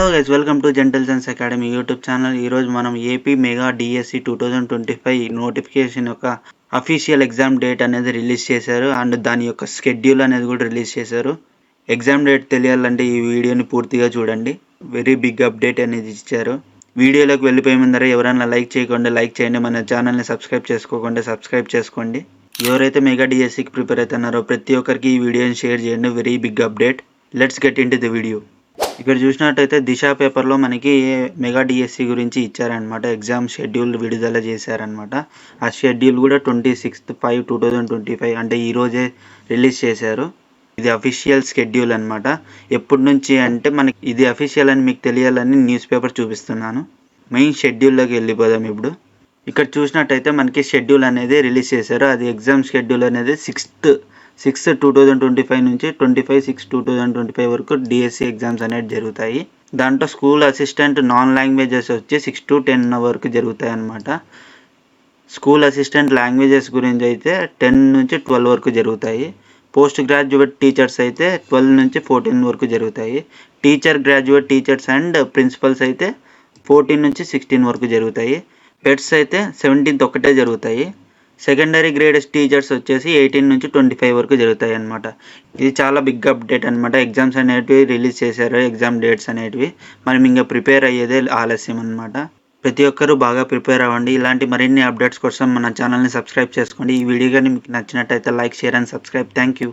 Hello guys, welcome to gentle science academy YouTube channel. ఈరోజు మనం AP mega DSC 2025 notification యొక్క official exam date అనేది release చేశారు and దాని యొక్క షెడ్యూల్ అనేది కూడా రిలీజ్ చేశారు. ఎగ్జామ్ డేట్ తెలియాలంటే ఈ వీడియోని పూర్తిగా చూడండి. వెరీ బిగ్ అప్డేట్ అనేది ఇచ్చారు. వీడియోలోకి వెళ్ళిపోయే ముందర ఎవరైనా లైక్ చేయకుండా లైక్ చేయండి, మన ఛానల్ని సబ్స్క్రైబ్ చేసుకోకుండా సబ్స్క్రైబ్ చేసుకోండి. ఎవరైతే మెగా డిఎస్సికి ప్రిపేర్ అవుతున్నారో ప్రతి ఒక్కరికి ఈ వీడియోని షేర్ చేయండి. Very big update. Let's get into the video. ఇక్కడ చూసినట్టయితే దిశ పేపర్లో మనకి మెగా డిఎస్సి గురించి ఇచ్చారనమాట. ఎగ్జామ్ షెడ్యూల్ విడుదల చేశారనమాట. ఆ షెడ్యూల్ కూడా 26/5/2025 అంటే ఈరోజే రిలీజ్ చేశారు. ఇది అఫీషియల్ షెడ్యూల్ అనమాట. ఎప్పటి నుంచి అంటే మనకి ఇది అఫీషియల్ అని మీకు తెలియాలని న్యూస్ పేపర్ చూపిస్తున్నాను. మెయిన్ షెడ్యూల్లోకి వెళ్ళిపోదాం ఇప్పుడు. ఇక్కడ చూసినట్టయితే మనకి షెడ్యూల్ అనేది రిలీజ్ చేశారు. అది ఎగ్జామ్ షెడ్యూల్ అనేది 6/6/2025 నుంచి 25/6/2025 వరకు డిఎస్సి ఎగ్జామ్స్ అనేవి జరుగుతాయి. దాంట్లో స్కూల్ అసిస్టెంట్ నాన్ లాంగ్వేజెస్ వచ్చి 6 to 10 వరకు జరుగుతాయి అన్నమాట. స్కూల్ అసిస్టెంట్ లాంగ్వేజెస్ గురించి అయితే 10 నుంచి 12 వరకు జరుగుతాయి. పోస్ట్ గ్రాడ్యుయేట్ టీచర్స్ అయితే 12 నుంచి 14 వరకు జరుగుతాయి. గ్రాడ్యుయేట్ టీచర్స్ అండ్ ప్రిన్సిపల్స్ అయితే 14 నుంచి 16 వరకు జరుగుతాయి. పెట్స్ అయితే 17th ఒకటే జరుగుతాయి. సెకండరీ గ్రేడ్ టీచర్స్ వచ్చేసి 18 నుంచి 25 వరకు జరుగుతాయి అన్నమాట. ఇది చాలా బిగ్ అప్డేట్ అనమాట. ఎగ్జామ్స్ అనేటివి రిలీజ్ చేశారు, ఎగ్జామ్ డేట్స్ అనేటివి. మనం ఇంకా ప్రిపేర్ అయ్యేదే ఆలస్యం అనమాట. ప్రతి ఒక్కరూ బాగా ప్రిపేర్ అవ్వండి. ఇలాంటి మరిన్ని అప్డేట్స్ కోసం మన ఛానల్ని సబ్స్క్రైబ్ చేసుకోండి. ఈ వీడియో కానీ మీకు నచ్చినట్టయితే like, share and subscribe. Thank you.